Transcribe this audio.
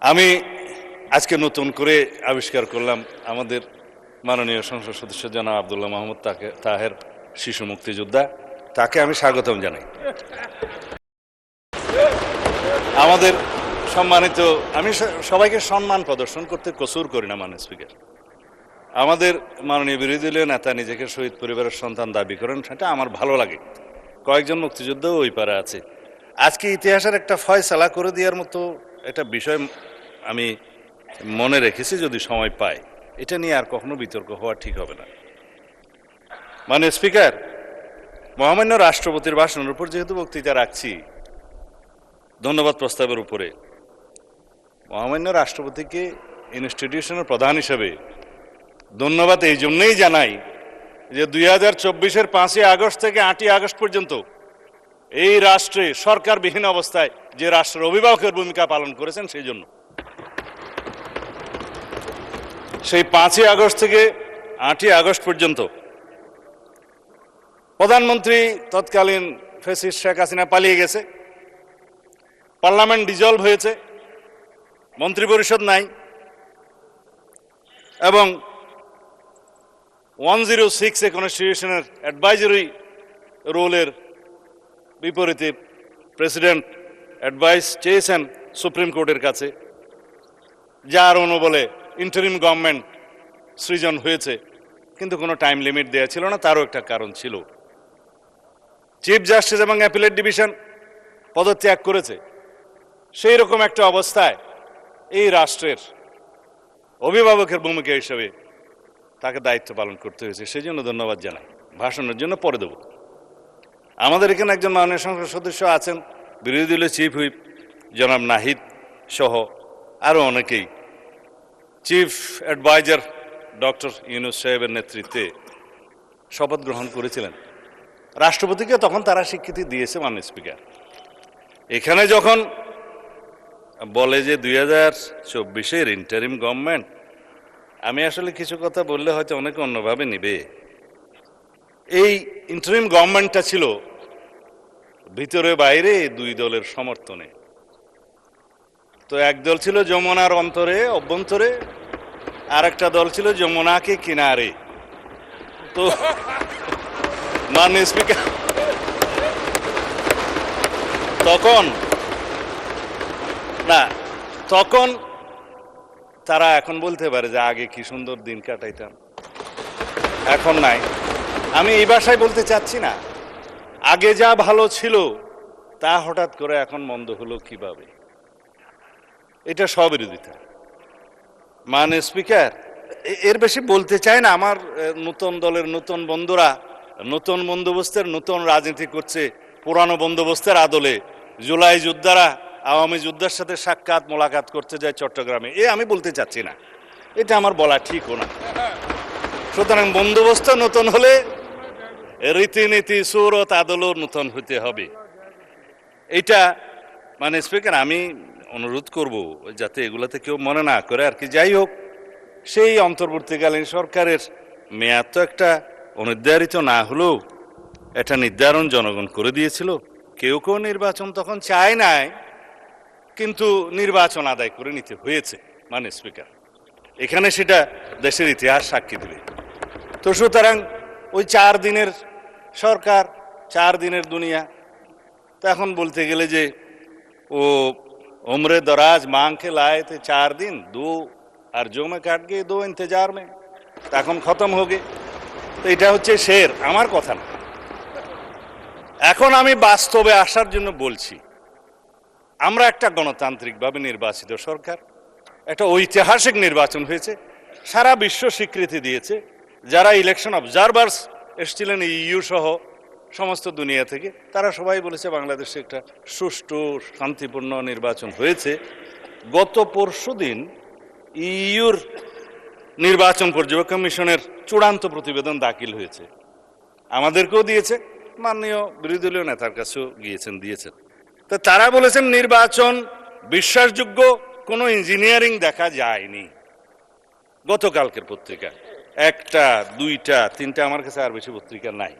আমি আজকে নতুন করে আবিষ্কার করলাম আমাদের মাননীয় সংসদ সদস্য জনাব আব্দুল্লাহ মাহমুদ তাহের, শিশু মুক্তিযোদ্ধা। তাকে আমি স্বাগতম জানাই। আমাদের সম্মানিত, আমি সবাইকে সম্মান প্রদর্শন করতে কসুর করি না মাননীয় স্পিকার। আমাদের মাননীয় বিরোধী দলীয় নেতা নিজেকে শহীদ পরিবারের সন্তান দাবি করেন, সেটা আমার ভালো লাগে। কয়েকজন মুক্তিযোদ্ধাও ওই পারে আছে। আজকে ইতিহাসের একটা ফয়সালা করে দেওয়ার মতো একটা বিষয় আমি মনে রেখেছি, যদি সময় পাই এটা নিয়ে আর কখনো বিতর্ক হওয়া ঠিক হবে না। মাননীয় স্পিকার, মহামান্য রাষ্ট্রপতির ভাষণের উপর যেহেতু বক্তৃতা রাখছি, ধন্যবাদ প্রস্তাবের উপরে মহামান্য রাষ্ট্রপতিকে ইনস্টিটিউশনের প্রধান হিসেবে ধন্যবাদ এই জন্যই জানাই যে 2024-এর 5ই আগস্ট থেকে 8ই আগস্ট পর্যন্ত এই রাষ্ট্রে সরকারবিহীন অবস্থায় যে রাষ্ট্রের অভিভাবকের ভূমিকা পালন করেছেন, সেই জন্য সেই 5ই আগস্ট থেকে 8ই আগস্ট পর্যন্ত প্রধানমন্ত্রী তৎকালীন ফ্যাসিস্ট শেখ হাসিনা পালিয়ে গেছে, পার্লামেন্ট ডিজলভ হয়েছে, মন্ত্রিপরিষদ নাই, এবং 106 কনস্টিটিউশনের অ্যাডভাইজারি রোলের বিপরীতে প্রেসিডেন্ট অ্যাডভাইস চেয়েছেন সুপ্রিম কোর্টের কাছে, যার অনুবলে ইন্টারিম গভর্নমেন্ট সৃজন হয়েছে, কিন্তু কোনো টাইম লিমিট দেওয়া ছিল না। তারও একটা কারণ ছিল, চিফ জাস্টিস এবং অ্যাপিলেট ডিভিশন পদত্যাগ করেছে। সেই রকম একটা অবস্থায় এই রাষ্ট্রের অভিভাবকের ভূমিকা হিসেবে তাকে দায়িত্ব পালন করতে হয়েছে। সেই জন্য ধন্যবাদ জানাই। ভাষণের জন্য পরে দেব। আমাদের এখানে একজন মাননীয় সংসদ সদস্য আছেন, বিরোধী দলের চিফ হুইপ জনাব নাহিদ সহ আরও অনেকেই চিফ অ্যাডভাইজার ডক্টর ইউনূস সাহেবের নেতৃত্বে শপথ গ্রহণ করেছিলেন। রাষ্ট্রপতিকে তখন তারা স্বীকৃতি দিয়েছে মাননীয় স্পিকার। এখানে যখন বলে যে 2024-এর ইন্টারিম গভর্নমেন্ট, আমি আসলে কিছু কথা বললে হয়তো অনেকে অন্যভাবে নিবে। এই ইন্টারিম গভর্নমেন্টটা ছিল ভিতরে বাইরে দুই দলের সমর্থনে। তো এক দল ছিল যমুনার অভ্যন্তরে, আর একটা দল ছিল যমুনাকে কিনারে। তো মাননীয় স্পিকার, তখন তারা এখন বলতে পারে যে আগে কি সুন্দর দিন কাটাইতাম, এখন নাই। আমি এই ভাষায় বলতে চাচ্ছি না, আগে যা ভালো ছিল তা হঠাৎ করে এখন মন্দ হলো কিভাবে, এটা স্ববিরোধিতা। মাননীয় স্পিকার, এর বেশি বলতে চাই না। আমার নতুন দলের নতুন বন্ধুরা নতুন বন্দোবস্তের নতুন রাজনীতি করছে, পুরানো বন্দোবস্তের আদলে জুলাই যোদ্ধারা আওয়ামী যোদ্ধার সাথে সাক্ষাৎ মোলাকাত করতে যায় চট্টগ্রামে, আমি বলতে চাচ্ছি না, এটা আমার বলা ঠিকও না। সুতরাং বন্দোবস্ত নতুন হলে রীতিনীতি সুরত আদলও নতুন হতে হবে। এটা মানে স্পিকার, আমি অনুরোধ করব যাতে এগুলাতে কেউ মনে না করে আর কি। যাই হোক, সেই অন্তর্বর্তীকালীন সরকারের মেয়াদ তো একটা অনির্ধারিত না হলেও এটা নির্ধারণ জনগণ করে দিয়েছিল। কেউ নির্বাচন তখন চায় নাই, কিন্তু নির্বাচন আদায় করে নিতে হয়েছে মাননীয় স্পিকার। এখানে সেটা দেশের ইতিহাস সাক্ষী দেবে। তো সুতরাং ওই 4 দিনের সরকার, 4 দিনের দুনিয়া। তো এখন বলতে গেলে যে ও उम्र दराज मांग के लाए थे 4 दिन, 2 अर्जों में काट गए, 2 इंतजार में, তখন খতম हो गए। তো এটা হচ্ছে শের, আমার কথা না। এখন আমি বাস্তবে আসার জন্য বলছি, আমরা একটা গণতান্ত্রিকভাবে নির্বাচিত সরকার, একটা ঐতিহাসিক নির্বাচন হয়েছে, সারা বিশ্ব স্বীকৃতি দিয়েছে। যারা ইলেকশন অবজারভার্স এসেছিলেন ইইউ সহ সমস্ত দুনিয়া থেকে, তারা সবাই বলেছে বাংলাদেশে একটা সুষ্ঠু শান্তিপূর্ণ নির্বাচন হয়েছে। গত পরশুদিন ইইউর নির্বাচন পর্যবেক্ষণ মিশনের চূড়ান্ত প্রতিবেদন দাখিল হয়েছে, আমাদেরকেও দিয়েছে, মাননীয় বিরোধী দলীয় নেতার কাছেও দিয়েছেন। তো তারা বলেছেন নির্বাচন বিশ্বাসযোগ্য, কোনো ইঞ্জিনিয়ারিং দেখা যায়নি। গতকালকের পত্রিকা 1টা 2টা 3টা, আমার কাছে আর বেশি পত্রিকা নাই।